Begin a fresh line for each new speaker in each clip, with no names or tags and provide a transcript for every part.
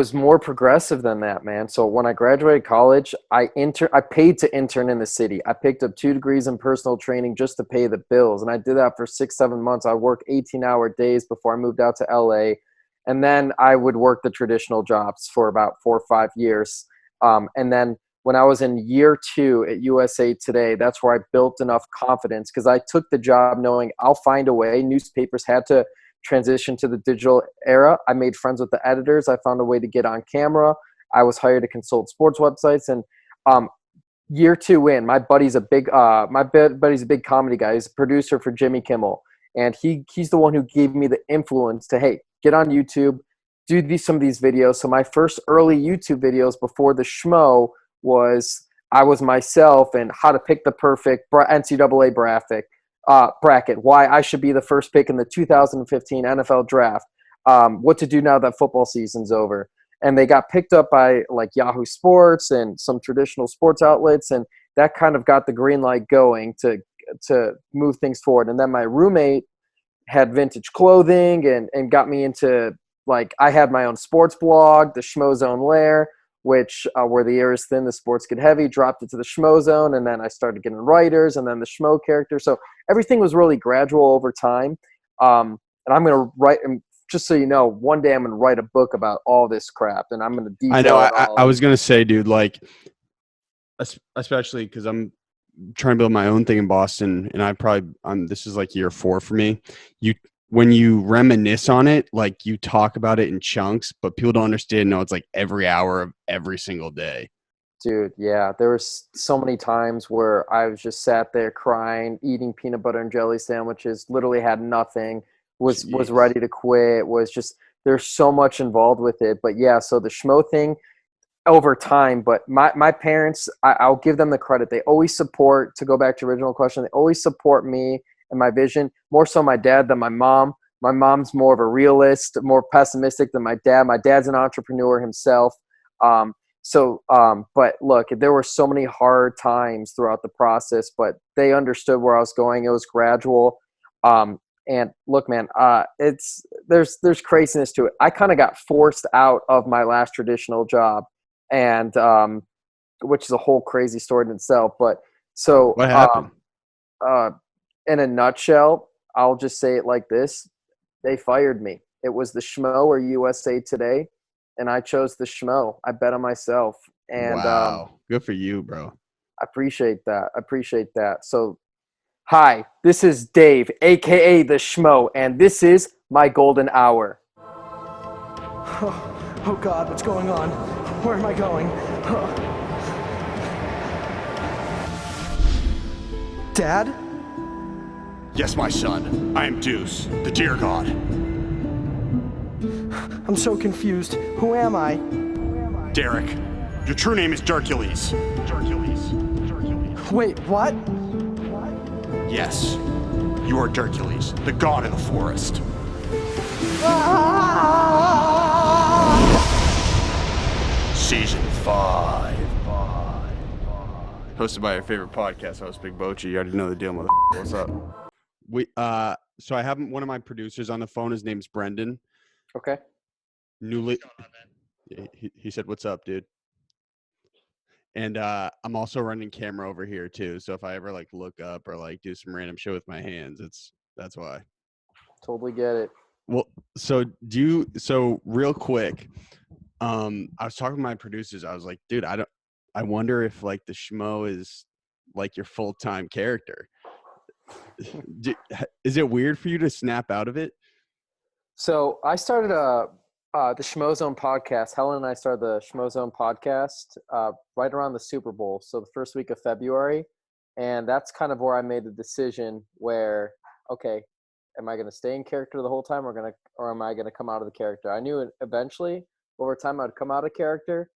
was more progressive than that, man. So when I graduated college, I paid to intern in the city. I picked up 2 degrees in personal training just to pay the bills. And I did that for 6, 7 months. I worked 18-hour days before I moved out to LA. And then I would work the traditional jobs for about 4 or 5 years. And then when I was in year 2 at USA Today, that's where I built enough confidence because I took the job knowing I'll find a way. Newspapers had to transition to the digital era. I made friends with the editors. I found a way to get on camera. I was hired to consult sports websites. And year 2 in, my buddy's a big comedy guy. He's a producer for Jimmy Kimmel, and he's the one who gave me the influence to, hey, get on YouTube, do some of these videos. So my first early YouTube videos before the Schmo was I was myself and how to pick the perfect NCAA bracket, why I should be the first pick in the 2015 NFL draft, what to do now that football season's over. And they got picked up by like Yahoo Sports and some traditional sports outlets, and that kind of got the green light going to move things forward. And then my roommate had vintage clothing and got me into, like, I had my own sports blog, the Schmo Zone Lair, which where the air is thin, the sports get heavy, dropped it to the Schmo Zone, and then I started getting writers and then the Schmo character. So everything was really gradual over time. And I'm going to write, and just so you know, one day I'm going to write a book about all this crap, and I'm going to detail
I know.
it all.
I was going to say, dude, like, especially because I'm trying to build my own thing in Boston, and this is like year 4 for me. When you reminisce on it, like, you talk about it in chunks, but people don't understand. No, it's like every hour of every single day.
Dude, yeah, there was so many times where I was just sat there crying, eating peanut butter and jelly sandwiches, literally had nothing, was
Jeez.
ready to quit, was just, there's so much involved with it. But yeah, so the Schmo thing over time, but my parents, I'll give them the credit. They always support, to go back to your original question, they always support me and my vision, more so my dad than my mom. My mom's more of a realist, more pessimistic than my dad. My dad's an entrepreneur himself. But look, there were so many hard times throughout the process, but they understood where I was going. It was gradual. And look, man, there's craziness to it. I kind of got forced out of my last traditional job, and which is a whole crazy story in itself. But so,
What happened?
in a nutshell, I'll just say it like this: they fired me. It was the Schmo or USA Today, and I chose the Schmo. I bet on myself, and
Wow. Good for you, bro.
I appreciate that. I appreciate that. So, hi, this is Dave, aka the Schmo, and this is my golden hour.
Oh God, what's going on? Where am I going? Dad?
Yes, my son. I am Deuce, the deer god.
I'm so confused. Who am I?
Derek. Your true name is Darkules.
Wait, what?
Yes. You are Darkules, the god of the forest. Season 5.
Hosted by your favorite podcast host, Big Bochi. You already know the deal, mother. What's up? So I have one of my producers on the phone. His name's Brendan.
Okay.
He said, "What's up, dude?" And I'm also running camera over here too. So if I ever like look up or like do some random shit with my hands, that's why.
Totally get it.
Well, so real quick, I was talking to my producers. I was like, dude, I wonder if like the Schmo is like your full-time character. Is it weird for you to snap out of it?
So I started the Schmo Zone podcast. Helen and I started the Schmo Zone podcast right around the Super Bowl, so the first week of February, and that's kind of where I made the decision where, okay, am I going to stay in character the whole time, or am I going to come out of the character? I knew eventually over time I'd come out of character.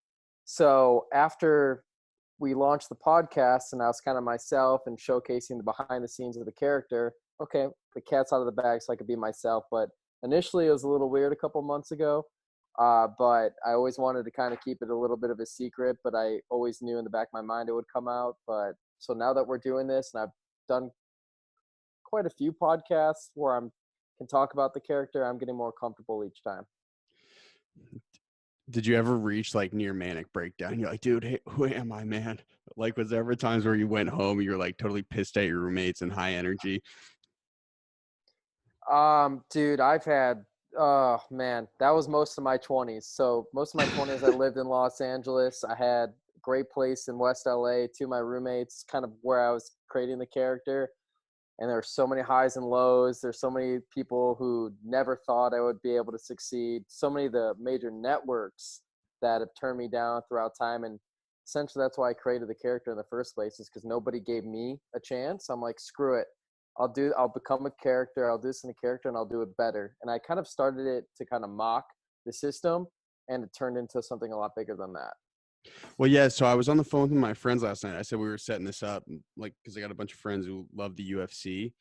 So after we launched the podcast and I was kind of myself and showcasing the behind the scenes of the character, okay, the cat's out of the bag so I could be myself. But initially it was a little weird a couple months ago, but I always wanted to kind of keep it a little bit of a secret, but I always knew in the back of my mind it would come out. But so now that we're doing this, and I've done quite a few podcasts where I can talk about the character, I'm getting more comfortable each time.
Did you ever reach like near manic breakdown? You're like, dude, hey, who am I, man? Like, was there ever times where you went home, you're like totally pissed at your roommates and high energy?
Dude, I've had, oh man, that was most of my 20s. So most of my 20s, I lived in Los Angeles. I had a great place in West LA. Two of my roommates, kind of where I was creating the character. And there were so many highs and lows. There's so many people who never thought I would be able to succeed. So many of the major networks that have turned me down throughout time. And essentially that's why I created the character in the first place, is because nobody gave me a chance. I'm like, screw it. I'll become a character. I'll do this in a character and I'll do it better. And I kind of started it to kind of mock the system, and it turned into something a lot bigger than that.
Well, yeah. So I was on the phone with my friends last night. I said we were setting this up, like, because I got a bunch of friends who love the UFC.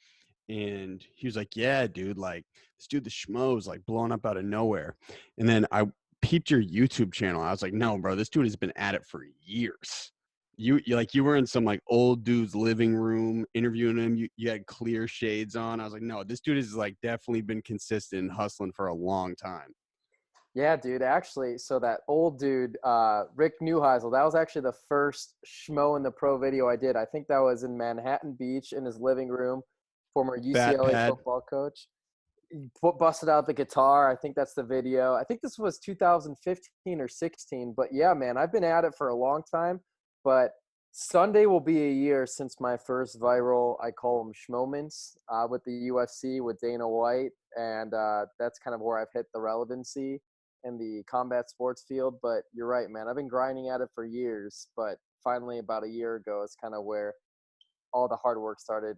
And he was like, yeah, dude, like this dude, the Schmo, is like blowing up out of nowhere. And then I peeped your YouTube channel. I was like, no, bro, this dude has been at it for years. You were in some like old dude's living room interviewing him. You had clear shades on. I was like, no, this dude has like definitely been consistent and hustling for a long time.
Yeah, dude. Actually, so that old dude, Rick Neuheisel, that was actually the first Schmo in the Pro video I did. I think that was in Manhattan Beach in his living room. Former
Fat
UCLA
pad.
football coach. He busted out the guitar. I think that's the video. I think this was 2015 or 16. But yeah, man, I've been at it for a long time. But Sunday will be a year since my first viral, I call them Schmoments, with the UFC with Dana White. And that's kind of where I've hit the relevancy in the combat sports field. But you're right, man. I've been grinding at it for years. But finally, about a year ago, is kind of where all the hard work started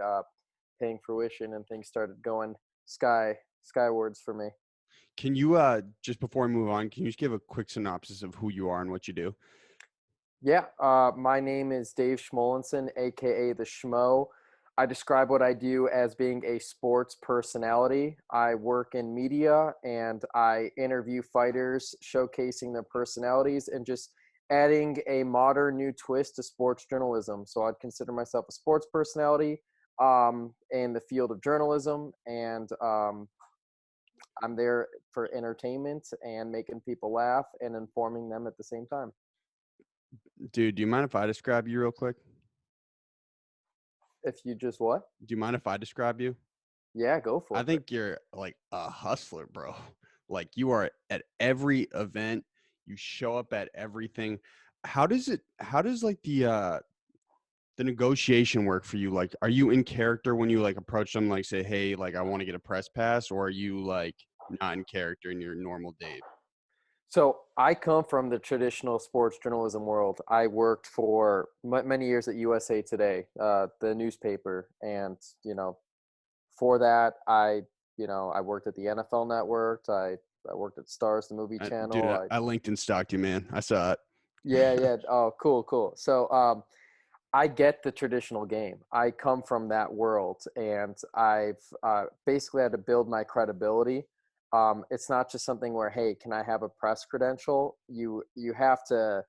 paying fruition and things started going skywards for me.
Can you just before we move on, can you just give a quick synopsis of who you are and what you do?
Yeah, my name is Dave Schmulenson, aka the Schmo. I describe what I do as being a sports personality. I work in media and I interview fighters, showcasing their personalities and just adding a modern new twist to sports journalism. So I'd consider myself a sports personality in the field of journalism, and I'm there for entertainment and making people laugh and informing them at the same time.
Dude, do you mind if I describe you real quick?
If you just what?
Do you mind if I describe you?
Yeah, go for
I
it.
think you're like a hustler, bro. Like you are at every event, you show up at everything. How does like the negotiation work for you? Like, are you in character when you like approach them, like say, hey, like I want to get a press pass, or are you like not in character in your normal Dave?
So I come from the traditional sports journalism world. I worked for many years at USA Today, the newspaper, and for that, I worked at the NFL Network. I worked at Stars, the movie
Dude,
channel.
I linked and stalked you, man. I saw it.
Yeah. Oh, cool. So I get the traditional game. I come from that world, and I've basically had to build my credibility. It's not just something where, hey, can I have a press credential? You have to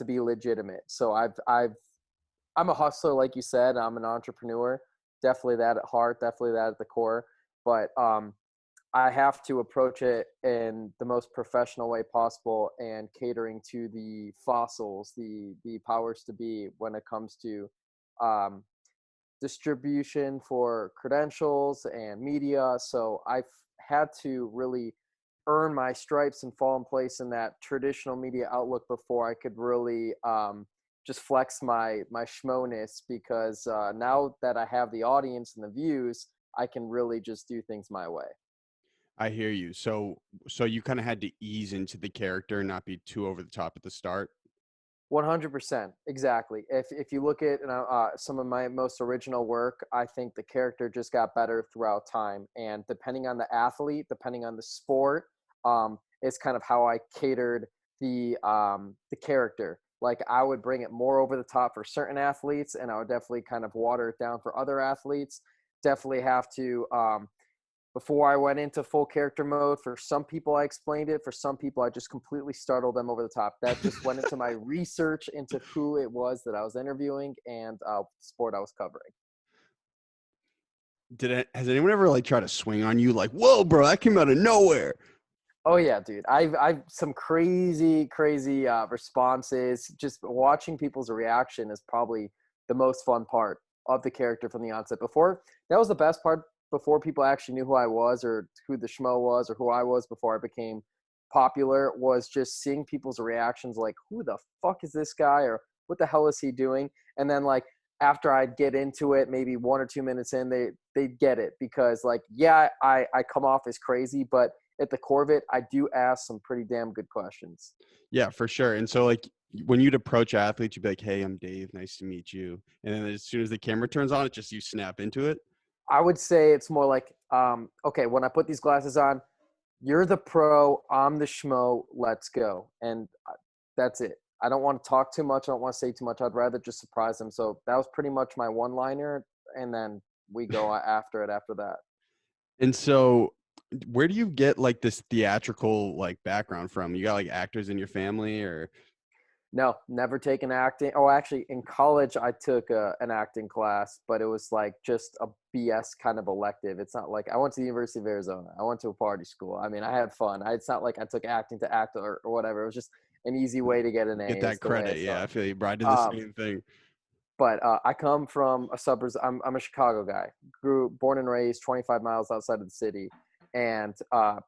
be legitimate. So I'm a hustler, like you said. I'm an entrepreneur. Definitely that at heart. Definitely that at the core. But I have to approach it in the most professional way possible and catering to the fossils, the powers to be when it comes to um, distribution for credentials and media. So I've had to really earn my stripes and fall in place in that traditional media outlook before I could really just flex my schmoness, because now that I have the audience and the views, I can really just do things my way.
I hear you. So you kind of had to ease into the character and not be too over the top at the start.
100%, exactly. If you look at some of my most original work, I think the character just got better throughout time, and depending on the athlete, depending on the sport, it's kind of how I catered the character. Like I would bring it more over the top for certain athletes, and I would definitely kind of water it down for other athletes. Definitely have to before I went into full character mode. For some people, I explained it. For some people, I just completely startled them over the top. That just went into my research into who it was that I was interviewing and sport I was covering.
Has anyone ever like tried to swing on you like, whoa, bro, that came out of nowhere?
Oh yeah, dude. I've some crazy responses. Just watching people's reaction is probably the most fun part of the character from the onset. Before that was the best part. Before people actually knew who I was or who the Schmo was or who I was before I became popular, was just seeing people's reactions like, who the fuck is this guy, or what the hell is he doing? And then like after I'd get into it, maybe 1 or 2 minutes in, they get it, because like, yeah, I come off as crazy, but at the core of it, I do ask some pretty damn good questions.
Yeah, for sure. And so like when you'd approach athletes, you'd be like, "Hey, I'm Dave. Nice to meet you." And then as soon as the camera turns on, it just you snap into it.
I would say it's more like, okay, when I put these glasses on, you're the pro, I'm the schmo, let's go. And that's it. I don't want to talk too much. I don't want to say too much. I'd rather just surprise them. So that was pretty much my one-liner, and then we go after it after that.
And so where do you get like this theatrical like background from? You got like actors in your family or
No, never taken acting. Oh, actually, in college, I took an acting class, but it was like just a BS kind of elective. It's not like I went to the University of Arizona. I went to a party school. I mean, I had fun. It's not like I took acting to act or whatever. It was just an easy way to get an A.
get
Is
that
the way I
credit?
saw
Yeah, I
it.
feel you, bro. I did the
Um,
same thing.
but I come from a suburbs. I'm a Chicago guy. Born and raised 25 miles outside of the city, and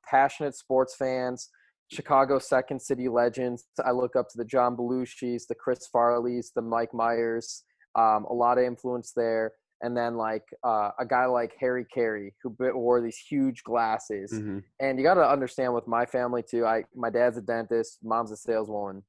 passionate sports fans. Chicago second city legends. I look up to the John Belushis, the Chris Farleys, the Mike Myers. A lot of influence there. And then like a guy like Harry Carey, who wore these huge glasses.
Hmm.
And you got to understand with my family too. My dad's a dentist, mom's a saleswoman.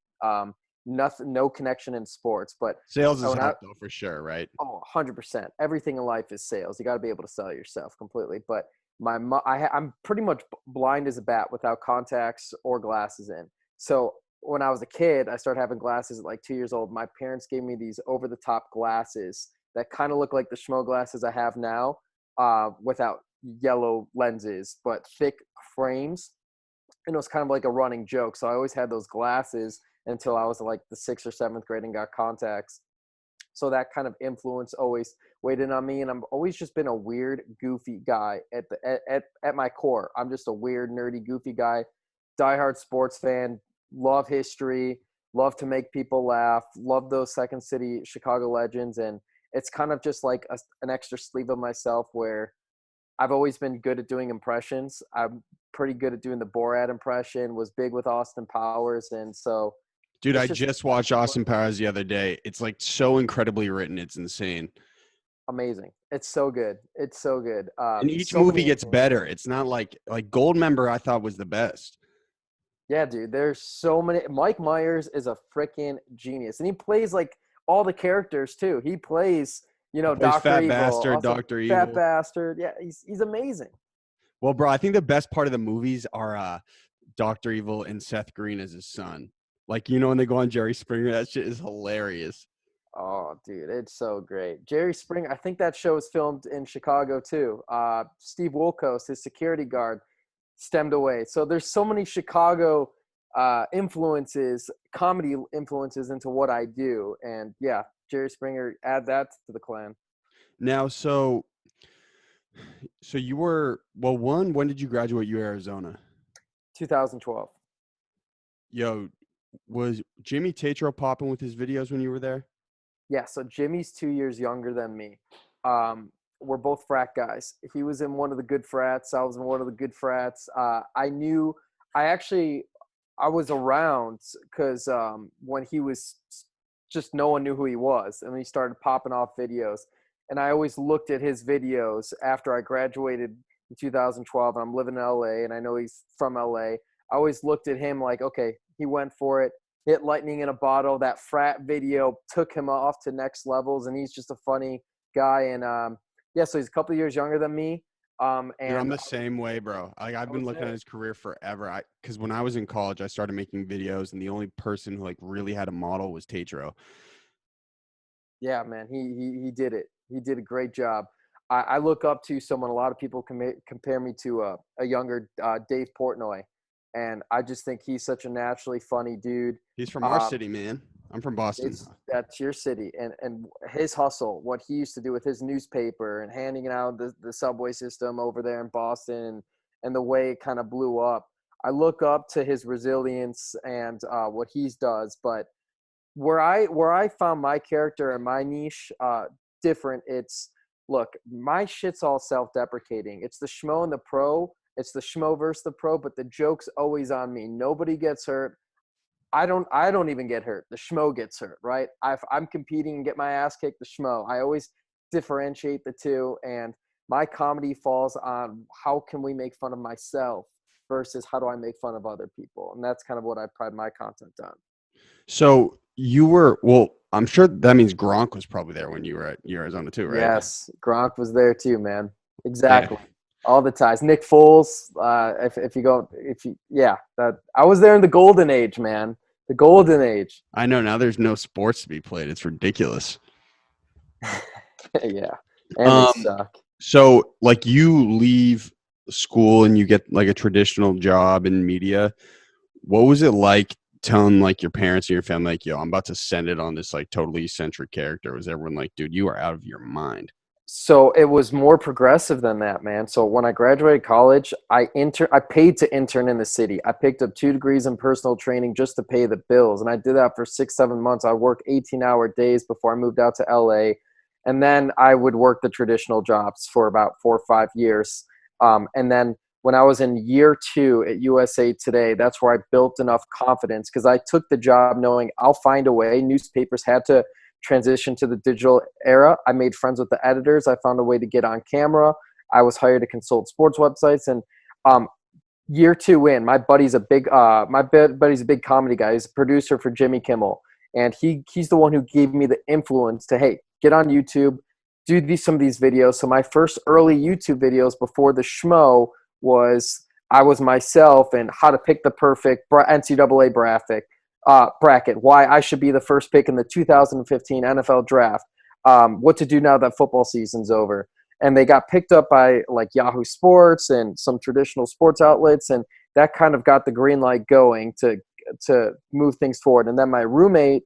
Nothing, no connection in sports, but
Sales is
when I
hard though for sure, right?
oh, 100%. Everything in life is sales. You got to be able to sell yourself completely. But I'm pretty much blind as a bat without contacts or glasses in. So when I was a kid, I started having glasses at like 2 years old. My parents gave me these over-the-top glasses that kind of look like the Schmo glasses I have now, without yellow lenses, but thick frames. And it was kind of like a running joke. So I always had those glasses until I was like the 6th or 7th grade and got contacts. So that kind of influence always weighed in on me, and I've always just been a weird, goofy guy at my core. I'm just a weird, nerdy, goofy guy, diehard sports fan, love history, love to make people laugh, love those second city Chicago legends, and it's kind of just like an extra sleeve of myself where I've always been good at doing impressions. I'm pretty good at doing the Borat impression, was big with Austin Powers, and so
Dude,
it's
I
just
just watched Austin Powers the other day. It's like so incredibly written. It's insane.
amazing. It's so good. It's so good.
And each
So
movie
many
gets
influences.
better. It's not like Goldmember I thought was the best.
Yeah, dude. There's so many. Mike Myers is a freaking genius, and he plays like all the characters too. He plays,
He plays
Doctor
Fat
Evil,
Bastard,
also
Dr.
Fat
Evil.
Bastard. Yeah, he's amazing.
Well, bro, I think the best part of the movies are Dr. Evil and Seth Green as his son. Like, when they go on Jerry Springer, that shit is hilarious.
Oh, dude, it's so great. Jerry Springer. I think that show is filmed in Chicago too. Steve Wilkos, his security guard, stemmed away. So there's so many Chicago influences, comedy influences into what I do, and yeah, Jerry Springer. Add that to the clan.
Now, so you were, well, when did you graduate Arizona?
2012.
Yo, was Jimmy Tatro popping with his videos when you were there?
Yeah, so Jimmy's 2 years younger than me. We're both frat guys. He was in one of the good frats. I was in one of the good frats. I actually, I was around because when he was just no one knew who he was. And he started popping off videos. And I always looked at his videos after I graduated in 2012. And I'm living in LA, and I know he's from LA. I always looked at him like, okay, he went for it, hit lightning in a bottle. That frat video took him off to next levels, and he's just a funny guy. And yeah, so he's a couple of years younger than me.
Dude, I'm
And
the same way, bro. Like I've
I
been
was
looking at
there.
his career forever. Because when I was in college, I started making videos, and the only person who like really had a model was Tatro.
Yeah, man, he did it. He did a great job. I look up to someone. A lot of people compare me to a younger Dave Portnoy, and I just think he's such a naturally funny dude.
He's from our
Um,
city, man. I'm from Boston.
that's your city, and his hustle, what he used to do with his newspaper and handing it out the subway system over there in Boston, and the way it kind of blew up. I look up to his resilience and what he does. But where I found my character and my niche different, it's look, my shit's all self-deprecating. It's the schmo and the pro. It's the schmo versus the pro, but the joke's always on me. Nobody gets hurt. I don't even get hurt. The schmo gets hurt, right? If I'm competing and get my ass kicked, the schmo. I always differentiate the two, and my comedy falls on how can we make fun of myself versus how do I make fun of other people, and that's kind of what I pride my content on.
So you were, well, I'm sure that means Gronk was probably there when you were at Arizona too, right?
Yes, Gronk was there too, man.
Yeah.
Exactly. All the ties. Nick Foles. That I was there in the golden age, man. The golden age.
I know now there's no sports to be played. It's ridiculous.
Yeah, and
Um,
they suck.
So like you leave school and you get like a traditional job in media. What was it like telling like your parents and your family, like, yo, I'm about to send it on this like totally eccentric character? Was everyone like, dude, you are out of your mind?
So it was more progressive than that, man. So when I graduated college, I paid to intern in the city. I picked up 2 degrees in personal training just to pay the bills. And I did that for 6-7 months. I worked 18-hour days before I moved out to LA. And then I would work the traditional jobs for about 4 or 5 years. And then when I was in year 2 at USA Today, that's where I built enough confidence because I took the job knowing I'll find a way. Newspapers had to transition to the digital era. I made friends with the editors. I found a way to get on camera. I was hired to consult sports websites. And year 2 in, my buddy's a big comedy guy. He's a producer for Jimmy Kimmel, and he's the one who gave me the influence to, hey, get on YouTube, do some of these videos. So my first early YouTube videos before the Schmo was I was myself and how to pick the perfect NCAA bracket, why I should be the first pick in the 2015 NFL draft, what to do now that football season's over. And they got picked up by like Yahoo Sports and some traditional sports outlets, and that kind of got the green light going to move things forward. And then my roommate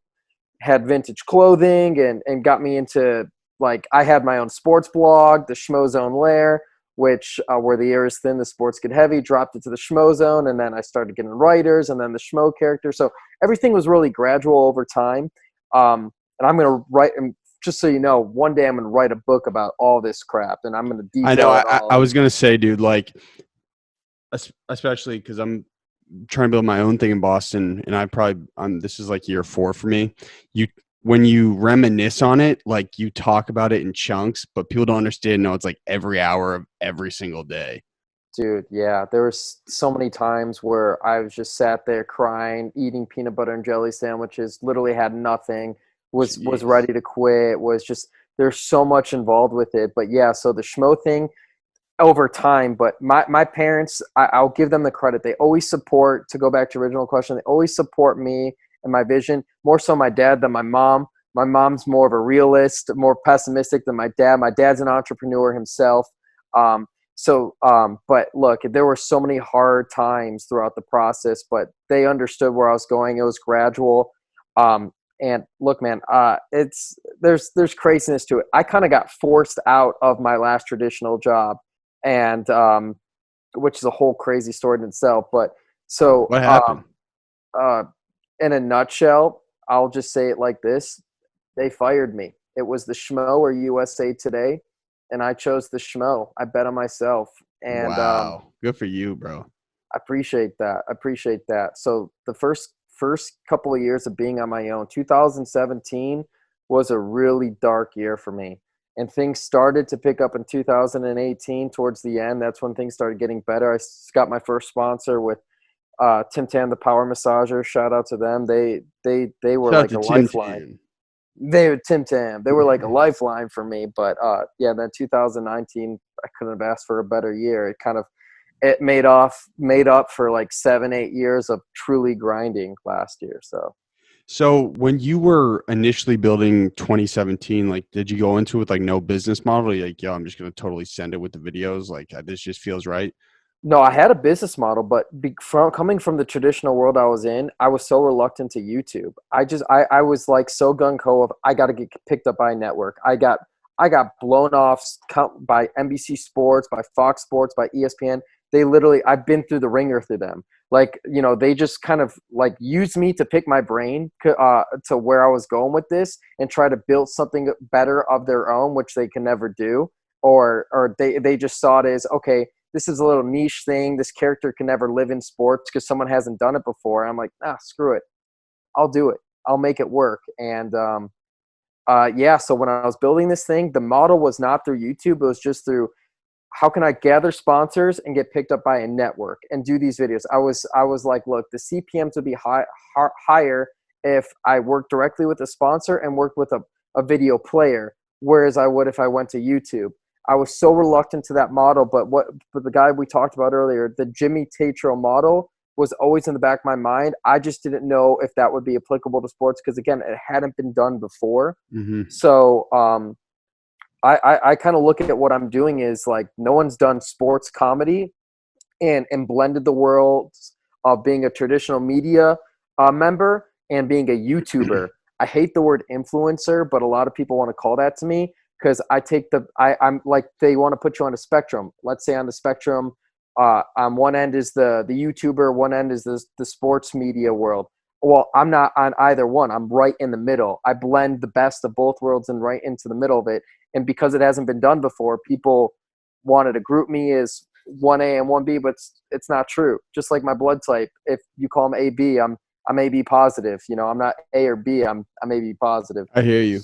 had vintage clothing and got me into, like, I had my own sports blog, the Schmo Zone Lair, which where the air is thin, the sports get heavy, dropped it to the Schmo Zone, and then I started getting writers and then the Schmo character. So everything was really gradual over time. And I'm going to write, and just so you know, one day I'm going to write a book about all this crap, and I'm going to detail
I know.
it all.
I was gonna say, dude, like, especially because I'm trying to build my own thing in Boston, and this is like year 4 for me. When you reminisce on it, like you talk about it in chunks, but people don't understand. No, it's like every hour of every single day.
Dude, yeah, there was so many times where I was just sat there crying, eating peanut butter and jelly sandwiches, literally had nothing, was
Jeez.
ready to quit, was just, there's so much involved with it. But yeah, so the Schmo thing over time, but my parents, I'll give them the credit. They always support, to go back to your original question, they always support me and my vision, more so my dad than my mom. My mom's more of a realist, more pessimistic than my dad. My dad's an entrepreneur himself. But look, there were so many hard times throughout the process, but they understood where I was going. It was gradual. And look, man, there's craziness to it. I kind of got forced out of my last traditional job, and which is a whole crazy story in itself. But so,
What happened?
in a nutshell, I'll just say it like this: they fired me. It was the Schmo or USA Today, and I chose the Schmo. I bet on myself, and
Wow, good for you, bro.
I appreciate that. So the first couple of years of being on my own, 2017 was a really dark year for me. And things started to pick up in 2018 towards the end. That's when things started getting better. I got my first sponsor with Tim Tam, the power massager. Shout out to them. They were
Shout out
like
to
a
Tim
lifeline.
Tam.
Tim Tam. They were like a lifeline for me. But then 2019, I couldn't have asked for a better year. It made up for like 7-8 years of truly grinding last year.
So when you were initially building 2017, like, did you go into it with like no business model? Or like, yo, I'm just gonna totally send it with the videos. Like, this just feels right.
No, I had a business model, but coming from the traditional world I was in, I was so reluctant to YouTube. I was like so gung ho of I got to get picked up by a network. I got blown off by NBC Sports, by Fox Sports, by ESPN. they literally, I've been through the ringer through them. Like, they just kind of like used me to pick my brain to where I was going with this and try to build something better of their own, which they can never do. Or they just saw it as, okay, this is a little niche thing. This character can never live in sports because someone hasn't done it before. I'm like, screw it. I'll do it. I'll make it work. And so when I was building this thing, the model was not through YouTube. It was just through, how can I gather sponsors and get picked up by a network and do these videos? I was like, look, the CPMs would be higher if I worked directly with a sponsor and worked with a video player, whereas I would if I went to YouTube. I was so reluctant to that model, but the guy we talked about earlier, the Jimmy Tatro model, was always in the back of my mind. I just didn't know if that would be applicable to sports because, again, it hadn't been done before.
Mm-hmm.
So I kind of look at what I'm doing is like no one's done sports comedy and blended the worlds of being a traditional media member and being a YouTuber. I hate the word influencer, but a lot of people want to call that to me because I'm like, they want to put you on a spectrum. Let's say on the spectrum, on one end is the YouTuber, one end is the sports media world. Well, I'm not on either one. I'm right in the middle. I blend the best of both worlds and right into the middle of it. And because it hasn't been done before, people wanted to group me as 1A and 1B, but it's not true. Just like my blood type, if you call them AB, I'm AB positive. I'm not A or B. I'm AB positive.
I hear you.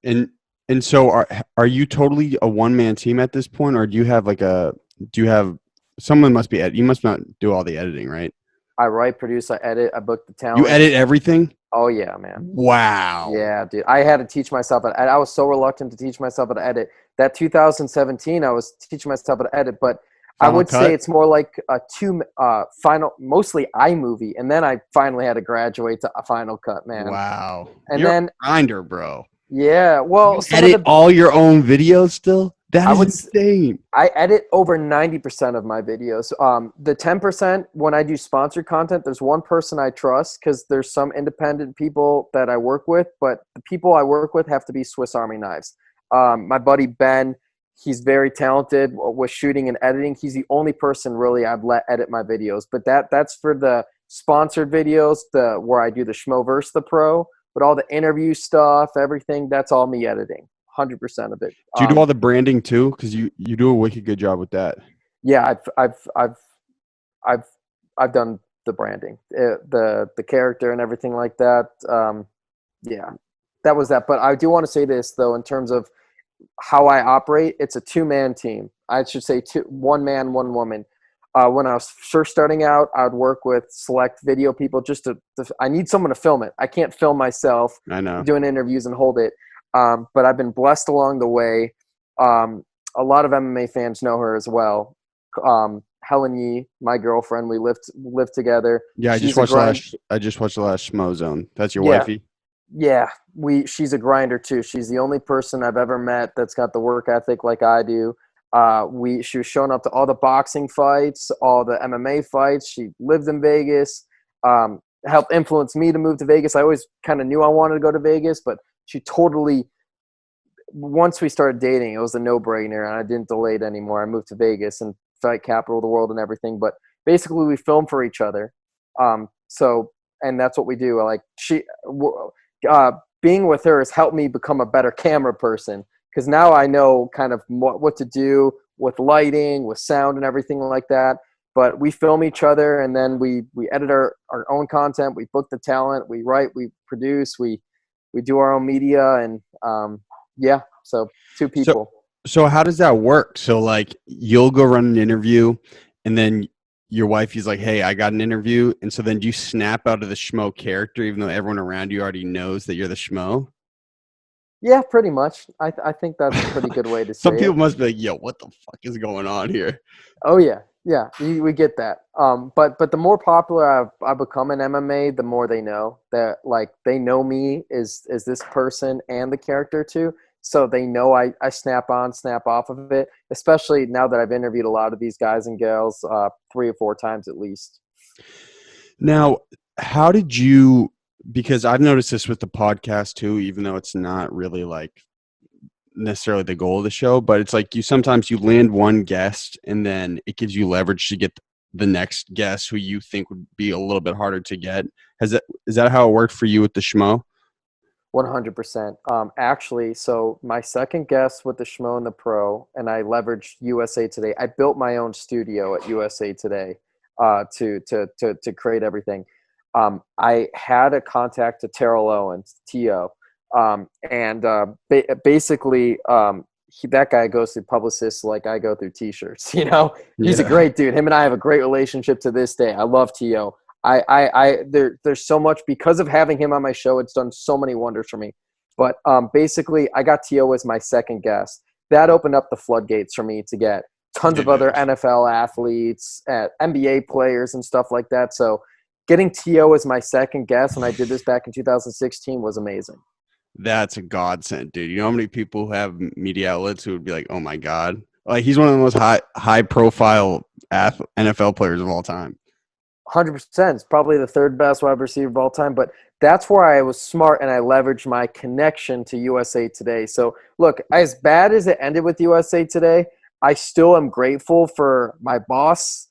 And so are you totally a one-man team at this point, or do you have someone must be you must not do all the editing, right?
I write, produce, I edit, I book the talent.
You edit everything?
Oh yeah, man.
Wow.
Yeah, dude. I had to teach myself I was so reluctant to teach myself how to edit. That 2017, I was teaching myself how to edit, but
Final
I would
Cut?
say it's more like a mostly iMovie, and then I finally had to graduate to a Final Cut, man.
Wow.
And
You're
then
a grinder, bro.
yeah, well,
You edit all your own videos still? That is insane.
I edit over 90% of my videos. The 10%, when I do sponsored content, there's one person I trust because there's some independent people that I work with, but the people I work with have to be Swiss Army knives. My buddy Ben, he's very talented with shooting and editing. He's the only person really I've let edit my videos. But that's for the sponsored videos, where I do the Schmo versus the Pro, but all the interview stuff, everything, that's all me editing. 100% of it.
Do you do all the branding too? Because you do a wicked good job with that.
Yeah, I've done the branding, the character and everything like that. Yeah, that was that. But I do want to say this though, in terms of how I operate, it's a 2-man team. I should say 1 man, 1 woman. When I was first starting out, I would work with select video people just I need someone to film it. I can't film myself.
I know.
Doing interviews and hold it. But I've been blessed along the way. A lot of MMA fans know her as well. Helen Yee, my girlfriend, we lived together.
Yeah, I just watched the last Schmo Zone. That's your wifey?
Yeah, she's a grinder too. She's the only person I've ever met that's got the work ethic like I do. She was showing up to all the boxing fights, all the MMA fights. She lived in Vegas. Helped influence me to move to Vegas. I always kind of knew I wanted to go to Vegas, but she totally, once we started dating, it was a no-brainer, and I didn't delay it anymore. I moved to Vegas and fight capital of the world and everything, but basically we film for each other. And that's what we do. Being with her has helped me become a better camera person, because now I know kind of what to do with lighting, with sound and everything like that. But we film each other, and then we edit our own content. We book the talent. We write. We produce. We do our own media, and so 2 people.
So how does that work? So like you'll go run an interview, and then your wife is like, "Hey, I got an interview," and so then do you snap out of the Schmo character, even though everyone around you already knows that you're the Schmo?
Yeah, pretty much. I think that's a pretty good way to say
Some people
it.
must be like, "Yo, what the fuck is going on here?"
Oh yeah, we get that. But the more popular I've become in MMA, the more they know that, like, they know me as this person and the character too. So they know I snap on, snap off of it. Especially now that I've interviewed a lot of these guys and gals 3 or 4 times at least.
Now, how did you? Because I've noticed this with the podcast too, even though it's not really like necessarily the goal of the show, but it's like sometimes you land one guest and then it gives you leverage to get the next guest who you think would be a little bit harder to get. Is that how it worked for you with the Schmo?
100%. Actually, so my second guest with the Schmo and the Pro, and I leveraged USA Today. I built my own studio at USA Today to create everything. I had a contact to Terrell Owens, T.O., basically that guy goes through publicists like I go through T-shirts. He's a great dude. Him and I have a great relationship to this day. I love T.O. There's so much because of having him on my show. It's done so many wonders for me. But basically, I got T.O. as my second guest. That opened up the floodgates for me to get tons of other NFL athletes, NBA players, and stuff like that. So getting T.O. as my second guest, and I did this back in 2016, was amazing.
That's a godsend, dude. You know how many people who have media outlets who would be like, "Oh my god!" Like he's one of the most high profile NFL players of all time.
100%. It's probably the third best wide receiver of all time. But that's where I was smart and I leveraged my connection to USA Today. So look, as bad as it ended with USA Today, I still am grateful for my boss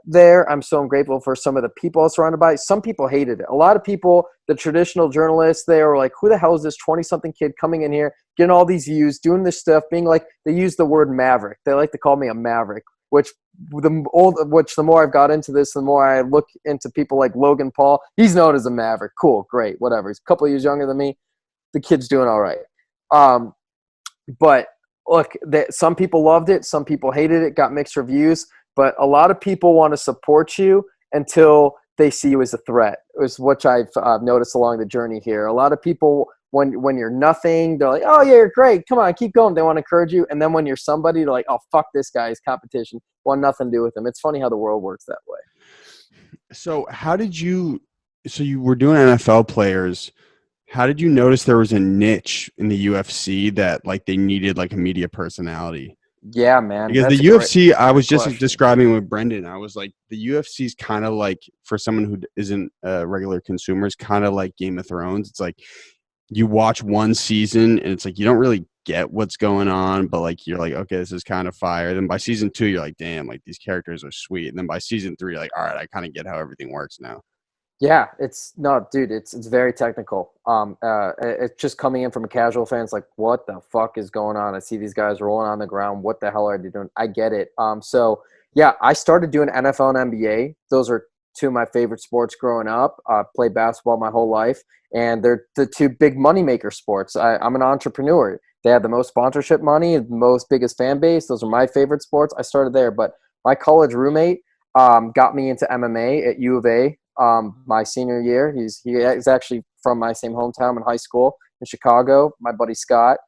there. I'm so grateful for some of the people I was surrounded by. Some people hated it. A lot of people, the traditional journalists, they were like, who the hell is this 20-something kid coming in here, getting all these views, doing this stuff, being like, they use the word maverick. They like to call me a maverick, which the more I've got into this, the more I look into people like Logan Paul. He's known as a maverick. Cool, great, whatever. He's a couple of years younger than me. The kid's doing all right. But look, some people loved it. Some people hated it, got mixed reviews. But a lot of people want to support you until they see you as a threat, is what I've noticed along the journey here. A lot of people, when you're nothing, they're like, oh, yeah, you're great. Come on, keep going. They want to encourage you. And then when you're somebody, they're like, oh, fuck this guy's competition. Want nothing to do with him. It's funny how the world works that way.
So you were doing NFL players. How did you notice there was a niche in the UFC that like they needed like a media personality?
Yeah, man.
Because the UFC, I was just describing with Brendan, I was like, the UFC is kind of like, for someone who isn't a regular consumer, is kind of like Game of Thrones. It's like you watch one season and it's like you don't really get what's going on, but like you're like, okay, this is kind of fire. Then by season 2, you're like, damn, like these characters are sweet. And then by season 3, you're like, all right, I kind of get how everything works now.
Yeah, it's very technical. It's just coming in from a casual fan. It's like, what the fuck is going on? I see these guys rolling on the ground. What the hell are they doing? I get it. So yeah, I started doing NFL and NBA. Those are two of my favorite sports growing up. Played basketball my whole life, and they're the two big moneymaker sports. I'm an entrepreneur. They have the most sponsorship money, the most biggest fan base. Those are my favorite sports. I started there, but my college roommate got me into MMA at U of A. My senior year, he's actually from my same hometown in high school in Chicago, my buddy Scott,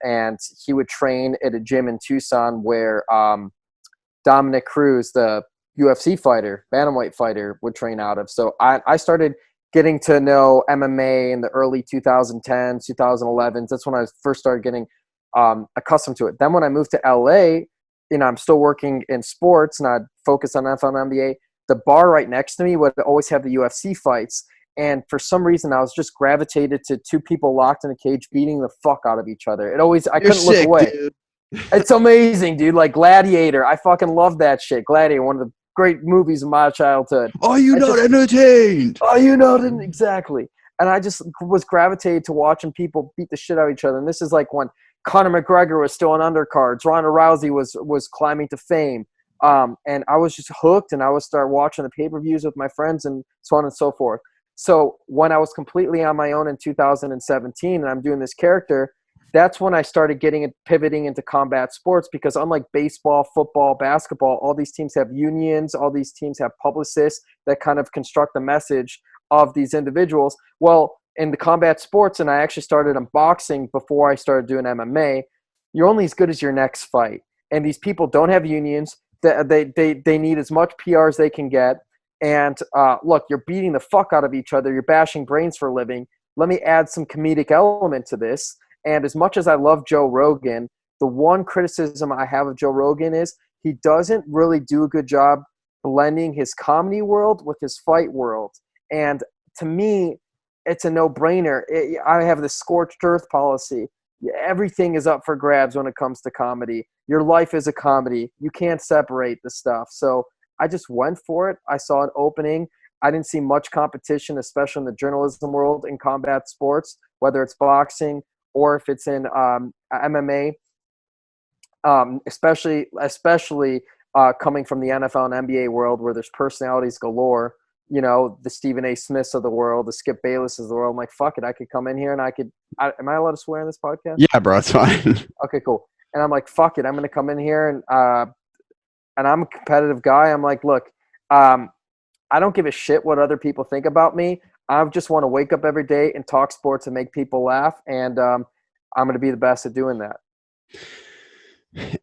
and he would train at a gym in Tucson where Dominic Cruz, the UFC fighter, bantamweight fighter, would train out of. So I started getting to know MMA in the early 2010s, 2011s. That's when I first started getting accustomed to it. Then when I moved to LA, I'm still working in sports and I'd focus on NFL and NBA. The bar right next to me would always have the UFC fights. And for some reason, I was just gravitated to two people locked in a cage beating the fuck out of each other. I couldn't look away. Dude. It's amazing, dude. Like Gladiator. I fucking love that shit. Gladiator, one of the great movies of my childhood.
Are you not entertained?
Are you not? Exactly. And I just was gravitated to watching people beat the shit out of each other. And this is like when Conor McGregor was still on undercards. Ronda Rousey was climbing to fame. And I was just hooked, and I would start watching the pay-per-views with my friends and so on and so forth. So when I was completely on my own in 2017 and I'm doing this character, that's when I started pivoting into combat sports, because unlike baseball, football, basketball, all these teams have unions, all these teams have publicists that kind of construct the message of these individuals. Well, in the combat sports, and I actually started in boxing before I started doing MMA, you're only as good as your next fight. And these people don't have unions. They need as much PR as they can get. And look, you're beating the fuck out of each other. You're bashing brains for a living. Let me add some comedic element to this. And as much as I love Joe Rogan, the one criticism I have of Joe Rogan is he doesn't really do a good job blending his comedy world with his fight world. And to me, it's a no-brainer. I have the scorched earth policy. everything is up for grabs when it comes to comedy. Your life is a comedy. You can't separate the stuff. So I just went for it. I saw an opening. I didn't see much competition, especially in the journalism world in combat sports, whether it's boxing or if it's in MMA, especially coming from the NFL and NBA world where there's personalities galore. You know, the Stephen A. Smiths of the world, the Skip Baylesses of the world. I'm like, fuck it, I could come in here and am I allowed to swear in this podcast?
Yeah, bro, it's fine.
Okay, cool. And I'm like, fuck it, I'm going to come in here and I'm a competitive guy. I'm like, look, I don't give a shit what other people think about me. I just want to wake up every day and talk sports and make people laugh. And I'm going to be the best at doing that.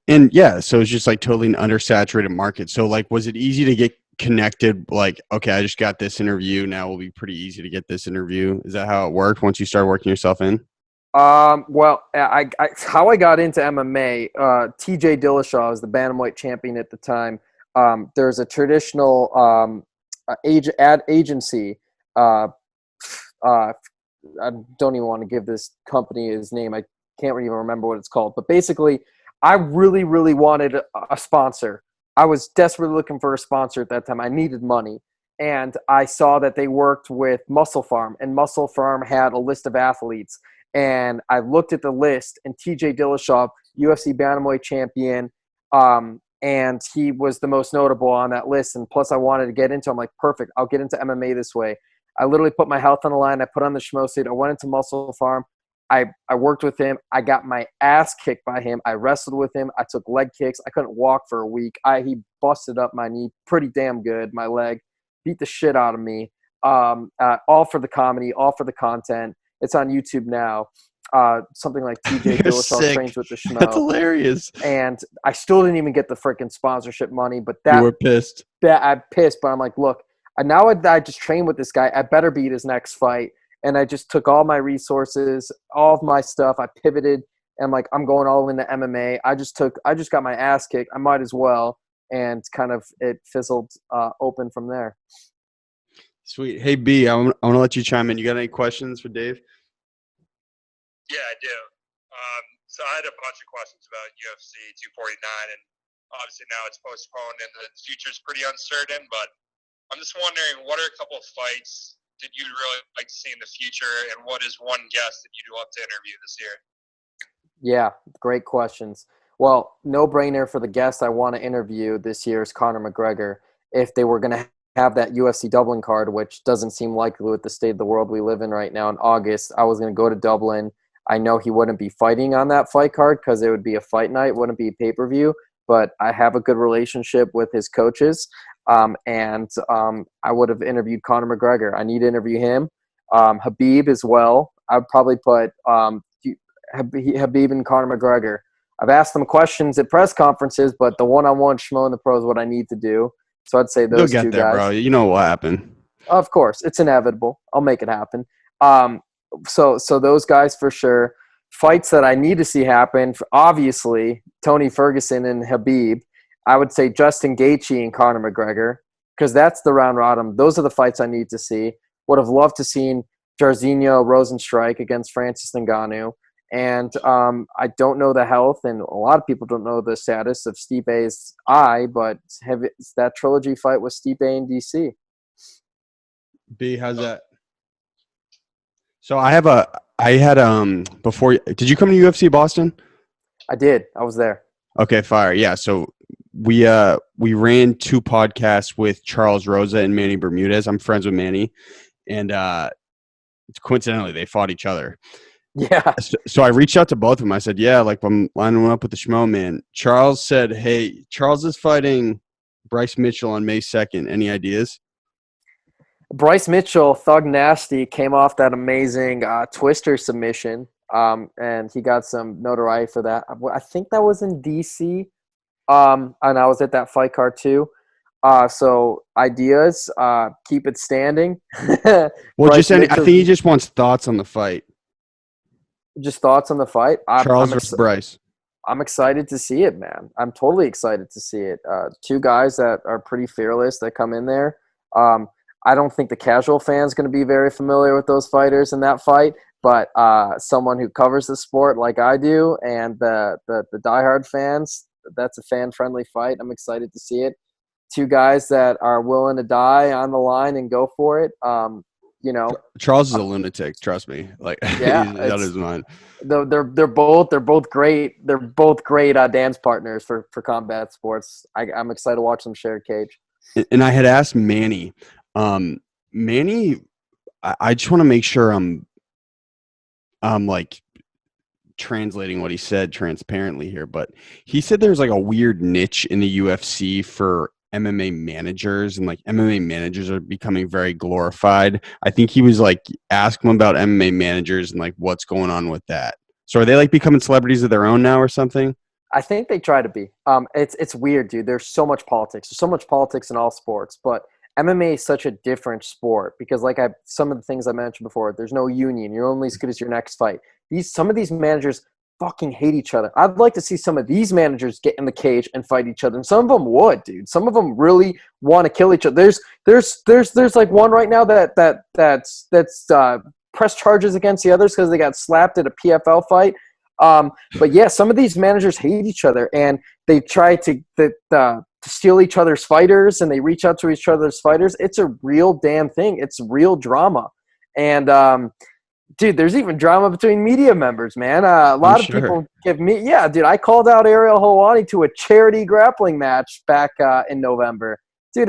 And yeah, so it's just like totally an undersaturated market. So like, was it easy to get connected? Like, okay, I just got this interview. Now it will be pretty easy to get this interview. Is that how it worked once you start working yourself in?
Well, how I got into MMA, TJ Dillashaw was the bantamweight champion at the time. There's a traditional ad agency. I don't even want to give this company his name. I can't even remember what it's called. But basically, I really, really wanted a sponsor. I was desperately looking for a sponsor at that time. I needed money. And I saw that they worked with Muscle Farm, and Muscle Farm had a list of athletes. And I looked at the list, and TJ Dillashaw, UFC bantamweight champion, and he was the most notable on that list. And plus, I wanted to get into. I'm like, perfect. I'll get into MMA this way. I literally put my health on the line. I put on the Schmo suit. I went into Muscle Farm. I worked with him. I got my ass kicked by him. I wrestled with him. I took leg kicks. I couldn't walk for a week. He busted up my knee pretty damn good, my leg. Beat the shit out of me. All for the comedy, all for the content. It's on YouTube now. Something like TJ Dillashaw trains with the Schmo.
That's hilarious.
And I still didn't even get the freaking sponsorship money. But
you were pissed.
I'm pissed, but I'm like, look, now I just train with this guy. I better beat his next fight. And I just took all my resources, all of my stuff. I pivoted, and I'm like, I'm going all into MMA. I just got my ass kicked. I might as well, and kind of it fizzled open from there.
Sweet. Hey B, I want to let you chime in. You got any questions for Dave?
Yeah, I do. So I had a bunch of questions about UFC 249, and obviously now it's postponed and the future's pretty uncertain. But I'm just wondering, what are a couple of fights that you'd really like to see in the future, and what is one guest that you'd love to interview this year?
Yeah, great questions. Well, no brainer for the guest I want to interview this year is Conor McGregor. If they were going to have that UFC Dublin card, which doesn't seem likely with the state of the world we live in right now in August, I was going to go to Dublin. I know he wouldn't be fighting on that fight card because it would be a fight night, wouldn't be a pay-per-view, but I have a good relationship with his coaches. And I would have interviewed Conor McGregor. I need to interview him. Habib as well. I'd probably put Habib and Conor McGregor. I've asked them questions at press conferences, but the one-on-one Schmo in the Pro is what I need to do. So I'd say those
You'll
two
get there,
guys.
bro. You know what will happen.
Of course. It's inevitable. I'll make it happen. So those guys for sure. Fights that I need to see happen, obviously, Tony Ferguson and Habib. I would say Justin Gaethje and Conor McGregor, because that's the round robin. Those are the fights I need to see. Would have loved to seen Jairzinho Rozenstruik against Francis Ngannou. And I don't know the health, and a lot of people don't know the status of Stipe's eye, but that trilogy fight with Stipe in DC.
B, how's that? So I had before. Did you come to UFC Boston?
I did. I was there.
Okay, fire. Yeah. So we ran 2 podcasts with Charles Rosa and Manny Bermudez. I'm friends with Manny, and coincidentally they fought each other.
Yeah.
So I reached out to both of them. I said, yeah, like I'm lining up with the Schmo, man. Charles said, hey, Charles is fighting Bryce Mitchell on May 2nd. Any ideas?
Bryce Mitchell, Thug Nasty, came off that amazing Twister submission, and he got some notoriety for that. I think that was in DC, and I was at that fight card too. So ideas, keep it standing.
Well, I think he just wants thoughts on the fight.
Just thoughts on the fight?
Charles versus Bryce.
I'm excited to see it, man. I'm totally excited to see it. 2 guys that are pretty fearless that come in there. I don't think the casual fan is going to be very familiar with those fighters in that fight, but someone who covers the sport like I do, and the diehard fans, that's a fan-friendly fight. I'm excited to see it. Two guys that are willing to die on the line and go for it. You know,
Charles is a lunatic. Trust me. Like
yeah,
he's out of his mind.
they're both great. They're both great dance partners for combat sports. I'm excited to watch them share a cage.
And I had asked Manny. Manny, I just want to make sure I'm like translating what he said transparently here, but he said there's like a weird niche in the UFC for MMA managers, and like MMA managers are becoming very glorified. I think he was like, ask him about MMA managers and like what's going on with that. So are they like becoming celebrities of their own now or something?
I think they try to be. It's weird, dude. There's so much politics. There's so much politics in all sports, but MMA is such a different sport because, like some of the things I mentioned before, there's no union. You're only as good as your next fight. Some of these managers fucking hate each other. I'd like to see some of these managers get in the cage and fight each other, and some of them would, dude. Some of them really want to kill each other. There's like one right now that's press charges against the others because they got slapped at a PFL fight. But yeah, some of these managers hate each other, and they try to steal each other's fighters, and they reach out to each other's fighters. It's a real damn thing. It's real drama. And dude, there's even drama between media members, man. A lot of people give me, yeah, dude, I called out Ariel Helwani to a charity grappling match back in November. Dude,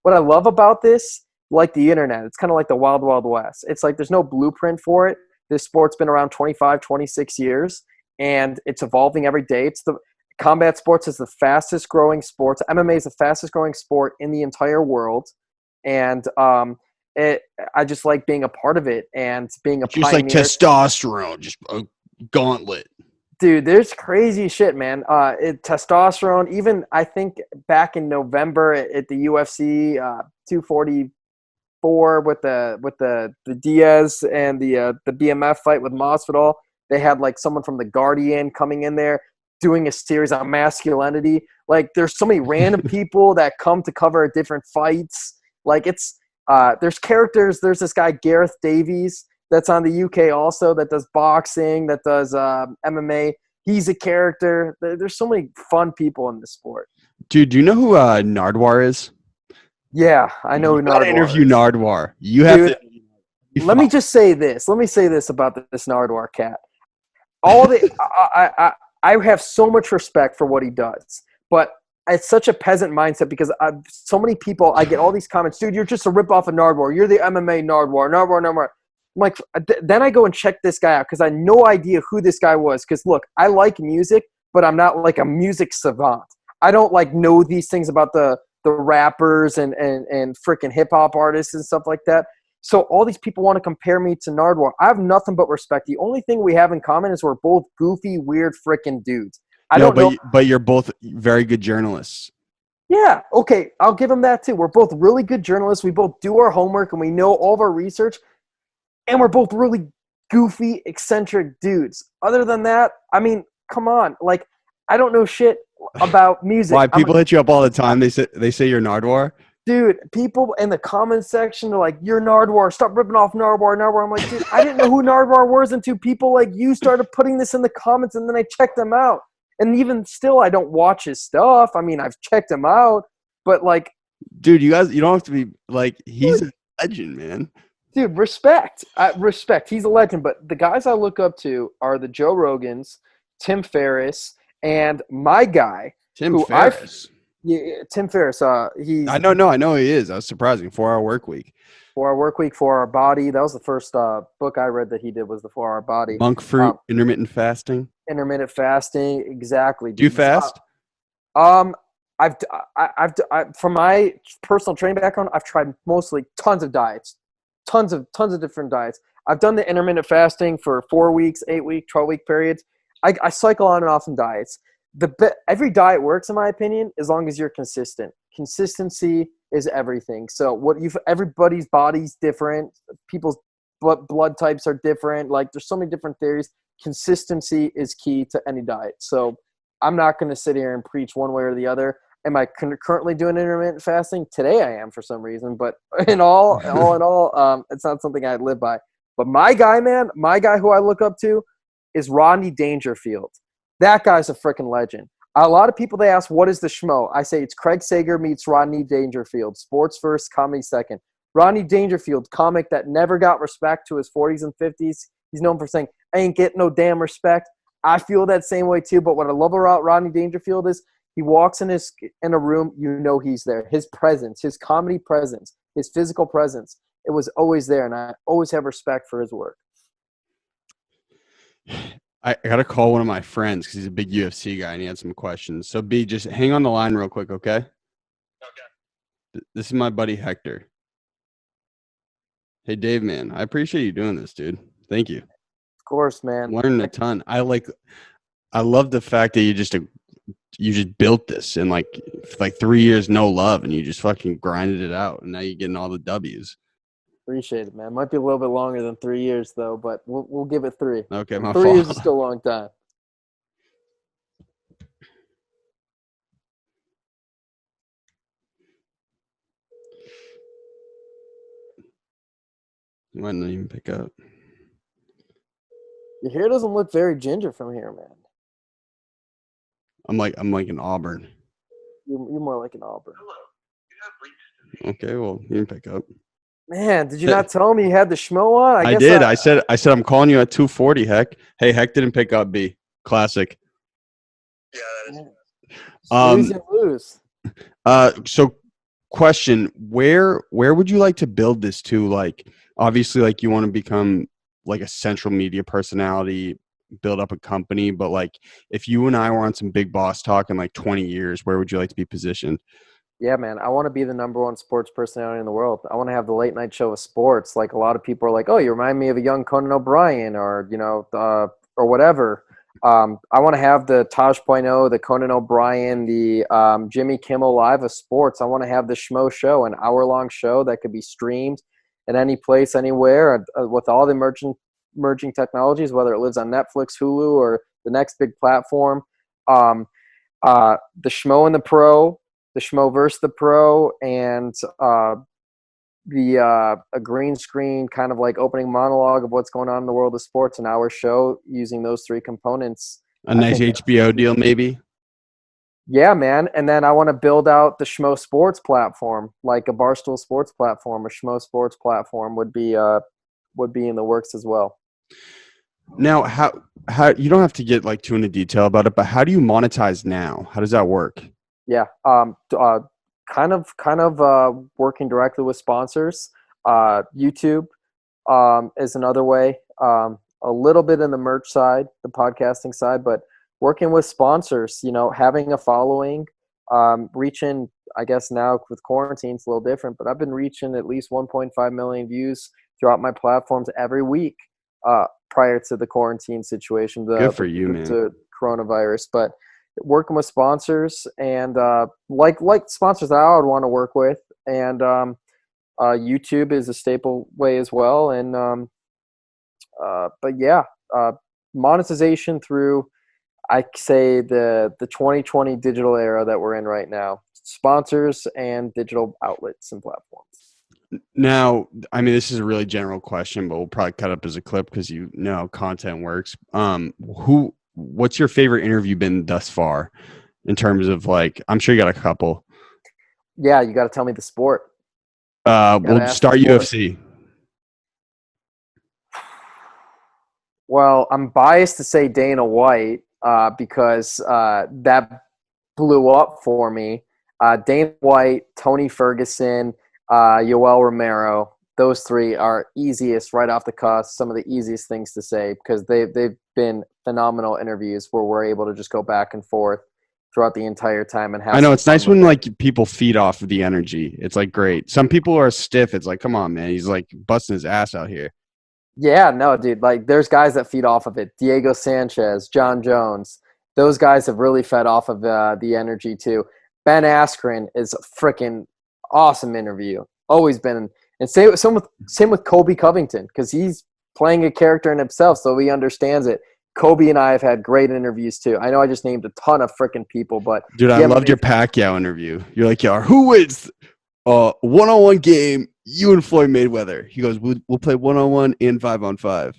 what I love about this, like the internet, it's kind of like the Wild Wild West. It's like there's no blueprint for it. This sport's been around 25, 26 years, and it's evolving every day. Combat sports is the fastest growing sport. MMA is the fastest growing sport in the entire world. And I just like being a part of it and being a
just
pioneer.
Like testosterone, just a gauntlet.
Dude, there's crazy shit, man. Testosterone, even I think back in November at the UFC 244 with the Diaz and the BMF fight with Masvidal, they had like someone from The Guardian coming in there doing a series on masculinity. Like there's so many random people that come to cover different fights. Like there's characters. There's this guy Gareth Davies that's on the UK also that does boxing, that does MMA. He's a character. There's so many fun people in the sport.
Dude, do you know who Nardwar is?
Yeah, I know who Nardwar is.
Interview Nardwar. You have to.
Let me just say this. Let me say this about this Nardwar cat. I have so much respect for what he does, but it's such a peasant mindset because so many people, I get all these comments, dude, you're just a ripoff of Nardwar. You're the MMA Nardwar. I'm like, then I go and check this guy out because I had no idea who this guy was. Because look, I like music, but I'm not like a music savant. I don't like know these things about the rappers and freaking hip hop artists and stuff like that. So all these people want to compare me to Nardwar. I have nothing but respect. The only thing we have in common is we're both goofy, weird freaking dudes.
But you're both very good journalists.
Yeah, okay, I'll give them that too. We're both really good journalists. We both do our homework and we know all of our research. And we're both really goofy, eccentric dudes. Other than that, I mean, come on. Like, I don't know shit about music.
Why? People hit you up all the time. They say you're Nardwar.
Dude, people in the comments section are like, you're Nardwar. Stop ripping off Nardwar. I'm like, dude, I didn't know who Nardwar was until people like you started putting this in the comments, and then I checked them out. And even still, I don't watch his stuff. I mean, I've checked him out. But, like...
Dude, you don't have to be... Like, he's a legend, man.
Dude, respect. Respect. He's a legend. But the guys I look up to are the Joe Rogans, Tim Ferriss, and my guy.
Tim Ferriss.
Tim Ferriss. He's.
I know he is. That was surprising. 4 Hour Work Week.
4 Hour Work Week, 4 Hour Body. That was the first book I read that he did was the 4 Hour Body.
Monk fruit, intermittent fasting.
Intermittent fasting, exactly.
Do you fast?
I've from my personal training background, I've tried mostly tons of diets. Tons of different diets. I've done the intermittent fasting for 4 weeks, 8 week, 12-week periods. I cycle on and off in diets. Every diet works, in my opinion, as long as you're consistent. Consistency is everything. So everybody's body's different. People's blood types are different. Like there's so many different theories. Consistency is key to any diet. So I'm not going to sit here and preach one way or the other. Am I currently doing intermittent fasting? Today I am for some reason, but in all, it's not something I live by. But my guy, man, my guy who I look up to is Rodney Dangerfield. That guy's a freaking legend. A lot of people, they ask, what is the Schmo? I say it's Craig Sager meets Rodney Dangerfield. Sports first, comedy second. Rodney Dangerfield, comic that never got respect to his 40s and 50s. He's known for saying, I ain't getting no damn respect. I feel that same way too. But what I love about Rodney Dangerfield is he walks in a room, you know he's there. His presence, his comedy presence, his physical presence, it was always there. And I always have respect for his work.
I got to call one of my friends because he's a big UFC guy and he had some questions. So, B, just hang on the line real quick, okay?
Okay.
This is my buddy Hector. Hey, Dave, man, I appreciate you doing this, dude. Thank you.
Of course, man.
Learning a ton. I love the fact that you just built this in like 3 years, no love, and you just fucking grinded it out, and now you're getting all the W's.
Appreciate it, man. Might be a little bit longer than 3 years, though, but we'll give it 3.
Okay, my
3
fault.
years is still a long time.
You might not even pick up.
Your hair doesn't look very ginger from here, man.
I'm like an Auburn.
You're more like an Auburn.
Okay, well, you can pick up.
Man, did you not tell me you had the Schmo on?
I did. I said I'm calling you at 2:40. Heck. Hey, Heck didn't pick up. B. Classic.
Yeah, that is.
Lose and lose.
So question, where would you like to build this to? Like, obviously, like you want to become like a central media personality, build up a company, but like if you and I were on some big boss talk in like 20 years, where would you like to be positioned?
Yeah, man, I want to be the #1 sports personality in the world. I want to have the late night show of sports. Like a lot of people are like, oh, you remind me of a young Conan O'Brien or, or whatever. I want to have the Taj.0, the Conan O'Brien, the Jimmy Kimmel Live of sports. I want to have the Schmo show, an hour-long show that could be streamed at any place, anywhere, with all the emerging technologies, whether it lives on Netflix, Hulu, or the next big platform. The Schmo and the Pro, the Schmo versus the Pro, and a green screen kind of like opening monologue of what's going on in the world of sports, an hour show using those 3 components.
A nice HBO deal, maybe?
Yeah, man. And then I want to build out the Schmo Sports platform, like a Barstool Sports platform, a Schmo Sports platform would be in the works as well.
Now, how you don't have to get like too into detail about it, but how do you monetize now? How does that work?
Yeah. Kind of working directly with sponsors. YouTube is another way. A little bit in the merch side, the podcasting side, but working with sponsors, having a following, reaching, I guess now with quarantine, it's a little different, but I've been reaching at least 1.5 million views throughout my platforms every week prior to the quarantine situation.
Good for you, man.
The coronavirus, but working with sponsors and like sponsors that I would want to work with, and YouTube is a staple way as well. And but yeah, monetization through, I say the 2020 digital era that we're in right now, sponsors and digital outlets and platforms.
Now, I mean, this is a really general question, but we'll probably cut up as a clip because content works. What's your favorite interview been thus far in terms of like, I'm sure you got a couple.
Yeah, you got to tell me the sport.
We'll start UFC.
Well, I'm biased to say Dana White because that blew up for me. Dana White, Tony Ferguson, Yoel Romero, those 3 are easiest right off the cuff, some of the easiest things to say because they've been phenomenal interviews where we're able to just go back and forth throughout the entire time and have.
I know it's nice when like people feed off of the energy. It's like great. Some people are stiff. It's like, come on, man. He's like busting his ass out here.
Yeah, no, dude. Like there's guys that feed off of it. Diego Sanchez, John Jones. Those guys have really fed off of the energy too. Ben Askren is a freaking awesome interview. Always been. And same with Kobe Covington because he's playing a character in himself, so he understands it. Kobe and I have had great interviews too. I know I just named a ton of freaking people, but
dude, I loved your Pacquiao interview. You're like, who wins a one-on-one game You and Floyd Mayweather. He goes, we'll play 1-on-1 and 5-on-5.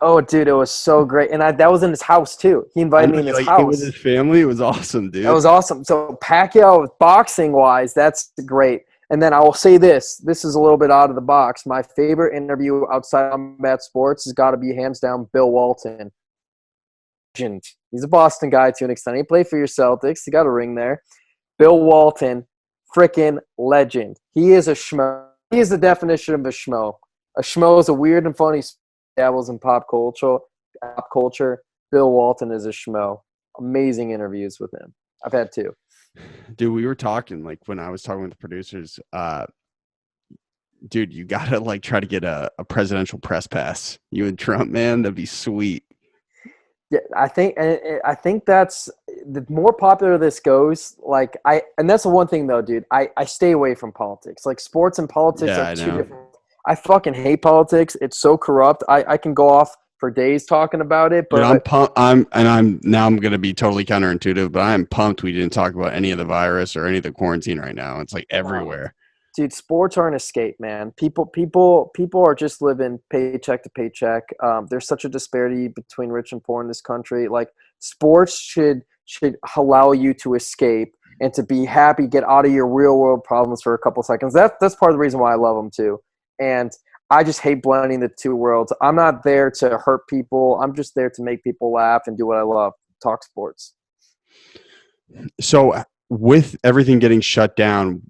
Oh, dude, it was so great, and that was in his house too. He
I
invited
know,
me in his
like,
house.
it was his family. It was awesome, dude.
That was awesome. So Pacquiao, boxing wise, that's great. And then I will say this: this is a little bit out of the box. My favorite interview outside of combat sports has got to be hands down Bill Walton. He's a Boston guy to an extent. He played for your Celtics. He got a ring there. Bill Walton, freaking legend. He is a schmo. He is the definition of a schmo. A schmo is a weird and funny dabbles in pop culture. Bill Walton is a schmo. Amazing interviews with him. I've had two.
Dude, we were talking, like, when I was talking with the producers, dude, you gotta, like, try to get a presidential press pass. You and Trump, man, that'd be sweet.
Yeah, I think that's the more popular this goes. Like and that's the one thing though, dude. I stay away from politics. Like sports and politics
Yeah,
are
I
two
know.
different. I fucking hate politics. It's so corrupt. I can go off for days talking about it. But
Dude, I'm pumped. I'm gonna be totally counterintuitive, but I'm pumped we didn't talk about any of the virus or any of the quarantine right now. It's like everywhere.
dude, sports are an escape, man. People are just living paycheck to paycheck. There's such a disparity between rich and poor in this country. Like sports should allow you to escape and to be happy, get out of your real world problems for a couple seconds. That's part of the reason why I love them too. And I just hate blending the two worlds. I'm not there to hurt people. I'm just there to make people laugh and do what I love, talk sports.
So with everything getting shut down,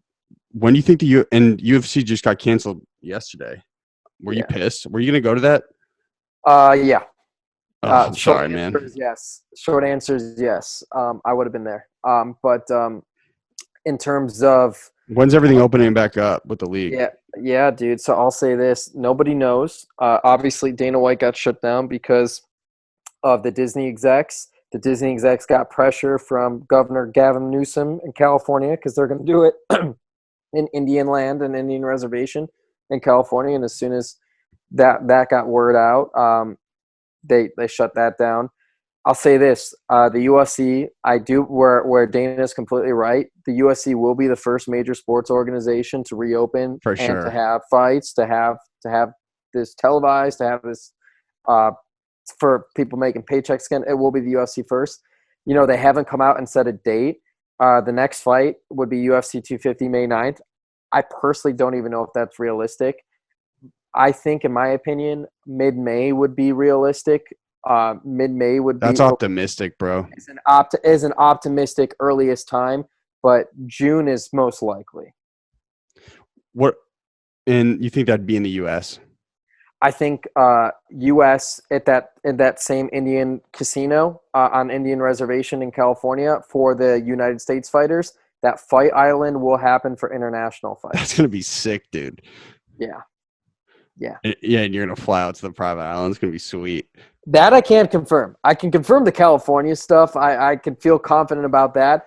when do you think and UFC just got canceled yesterday? Were you pissed? Were you going to go to that?
Yeah.
Oh, sorry, man.
Yes. Short answer is yes. I would have been there. But in terms of
when's everything opening back up with the league?
Yeah, dude. So I'll say this: nobody knows. Obviously, Dana White got shut down because of the Disney execs. The Disney execs got pressure from Governor Gavin Newsom in California because they're going to do it in Indian land and Indian reservation in California. And as soon as that got word out, they shut that down. I'll say this: the UFC, where Dana is completely right. The UFC will be the first major sports organization to reopen
for
and
sure.
To have fights, to have this televised, to have this for people making paychecks again. It will be the UFC first. You know, they haven't come out and set a date. The next fight would be UFC 250 May 9th. I personally don't even know if that's realistic. I think, in my opinion, mid-May would be realistic. Mid-May would be.
That's optimistic, bro.
Is an optimistic earliest time, but June is most likely.
What? And you think that'd be in the U.S.?
I think U.S. in that same Indian casino on Indian reservation in California for the United States fighters. That fight island will happen for international fights.
That's gonna be sick, dude.
Yeah.
And you're gonna fly out to the private island. It's gonna be sweet.
That I can't confirm. I can confirm the California stuff. I can feel confident about that.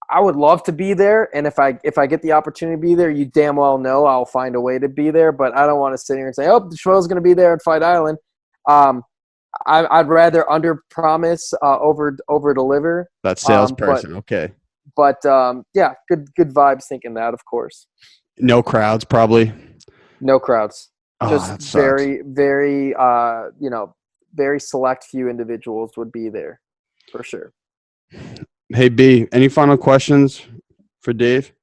I would love to be there, and if I get the opportunity to be there, you damn well know I'll find a way to be there. But I don't want to sit here and say, "Oh, the show's going to be there at Fight Island." I'd rather under promise, over deliver.
That salesperson, okay.
But yeah, good vibes. Thinking that, of course.
No crowds, probably.
No crowds.
Just
very, very, very select few individuals would be there, for sure.
Hey, B, any final questions for Dave?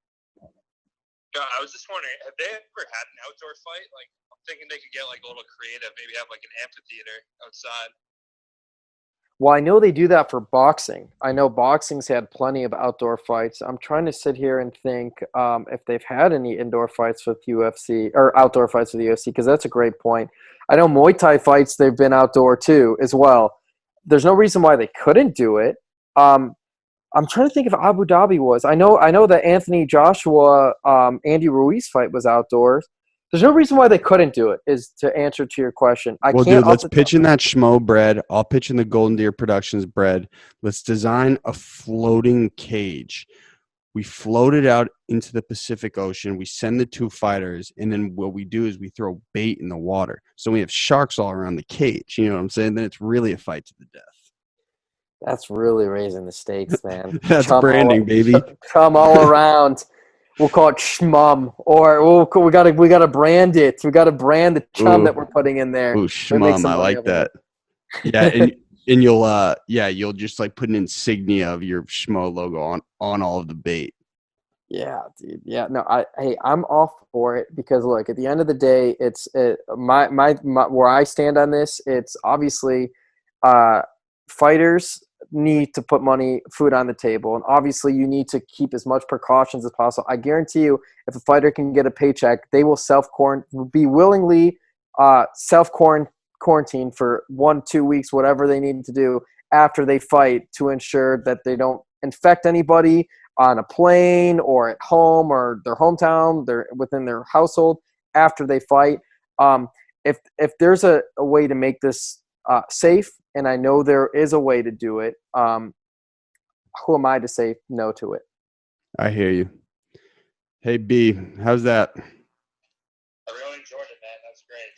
Yeah, I was just wondering, have they ever had an outdoor fight? Like, I'm thinking they could get like a little creative, maybe have like an amphitheater outside.
Well, I know they do that for boxing. I know boxing's had plenty of outdoor fights. I'm trying to sit here and think if they've had any indoor fights with UFC or outdoor fights with the UFC, because that's a great point. I know Muay Thai fights, they've been outdoor too as well. There's no reason why they couldn't do it. I'm trying to think if Abu Dhabi was. I know that Anthony Joshua, Andy Ruiz fight was outdoors. There's no reason why they couldn't do it, is to answer to your question.
Dude, let's pitch in that Schmo bread. I'll pitch in the Golden Deer Productions bread. Let's design a floating cage. We float it out into the Pacific Ocean. We send the two fighters, and then what we do is we throw bait in the water. So we have sharks all around the cage. You know what I'm saying? Then it's really a fight to the death.
That's really raising the stakes, man.
That's branding, baby.
Come all around. We'll call it Schmum, or we gotta brand it. We gotta brand the chum that we're putting in there.
Ooh, Schmum, I like that. Yeah, and you'll just like put an insignia of your Schmo logo on all of the bait.
Yeah, dude. Yeah, no, I'm all for it because look, at the end of the day, it's my where I stand on this. It's obviously fighters need to put food on the table, and obviously you need to keep as much precautions as possible. I guarantee you, if a fighter can get a paycheck, they will be willingly quarantine for 1-2 weeks, whatever they need to do after they fight to ensure that they don't infect anybody on a plane or at home or their hometown, they're within their household after they fight. If there's a way to make this safe, and I know there is a way to do it, who am I to say no to it?
I hear you. Hey, B, how's that?
I really enjoyed it, man. That was great.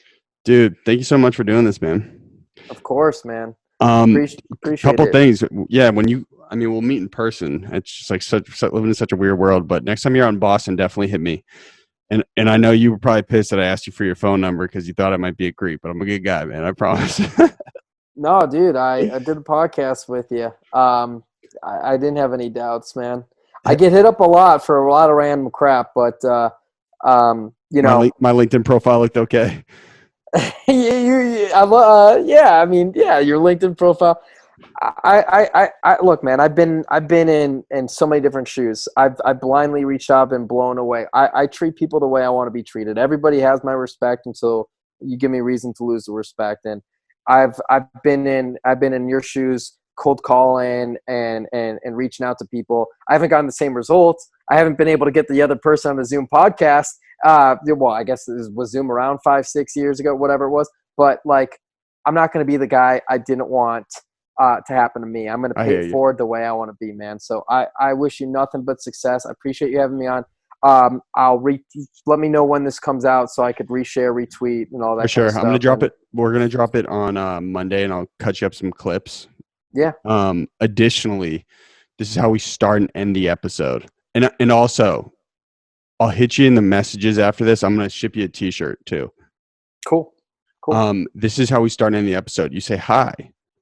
Dude, thank you so much for doing this, man.
Of course, man.
Appreciate couple
it.
things. Yeah, we'll meet in person. It's just like living in such a weird world. But next time you're out in Boston, definitely hit me. And I know you were probably pissed that I asked you for your phone number because you thought I might be a creep, but I'm a good guy, man. I promise.
No, dude, I did a podcast with you. I didn't have any doubts, man. I get hit up a lot for a lot of random crap, but my
LinkedIn profile looked okay.
Yeah, I mean, yeah, your LinkedIn profile. I look, man. I've been in so many different shoes. I blindly reached out and blown away. I treat people the way I want to be treated. Everybody has my respect until you give me reason to lose the respect. And I've been in your shoes, cold calling and reaching out to people. I haven't gotten the same results. I haven't been able to get the other person on the Zoom podcast. Well, I guess it was Zoom around 5-6 years ago, whatever it was. But like, I'm not going to be the guy I didn't want to happen to me. I'm going to pay it forward the way I want to be, man. So I wish you nothing but success. I appreciate you having me on. Let me know when this comes out so I could reshare, retweet, and all that.
For sure.
Kind of stuff.
I'm going to drop it. We're going to drop it on Monday, and I'll cut you up some clips.
Yeah.
Additionally, this is how we start and end the episode. And also, I'll hit you in the messages after this. I'm going to ship you a t-shirt too.
Cool.
This is how we start and end the episode. You say, hi,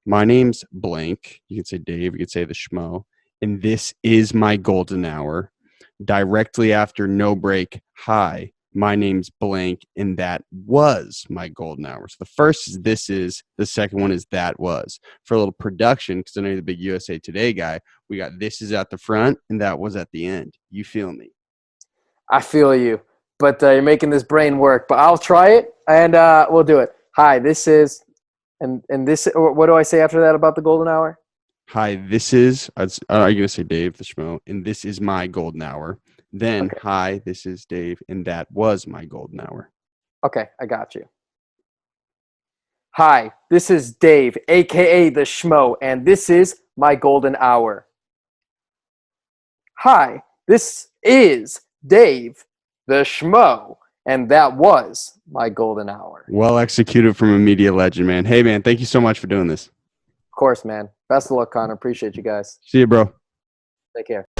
my name's blank. You can say Dave. You can say the Schmo. And this is my golden hour. Directly after no break, hi, my name's blank. And that was my golden hour. So the first is this is. The second one is that was. For a little production, because I know you're the big USA Today guy, we got this is at the front and that was at the end. You feel me?
I feel you. But you're making this brain work. But I'll try it, and we'll do it. Hi, this is, and this. What do I say after that about the golden hour?
Hi, this is. Are you gonna say Dave the Schmo? And this is my golden hour. Then, okay. Hi, this is Dave, and that was my golden hour.
Okay, I got you. Hi, this is Dave, aka the Schmo, and this is my golden hour. Hi, this is Dave the Schmo, and that was my golden hour.
Well executed from a media legend, man. Hey, man, thank you so much for doing this.
Of course, man. Best of luck, Conor. Appreciate you guys.
See you, bro.
Take care.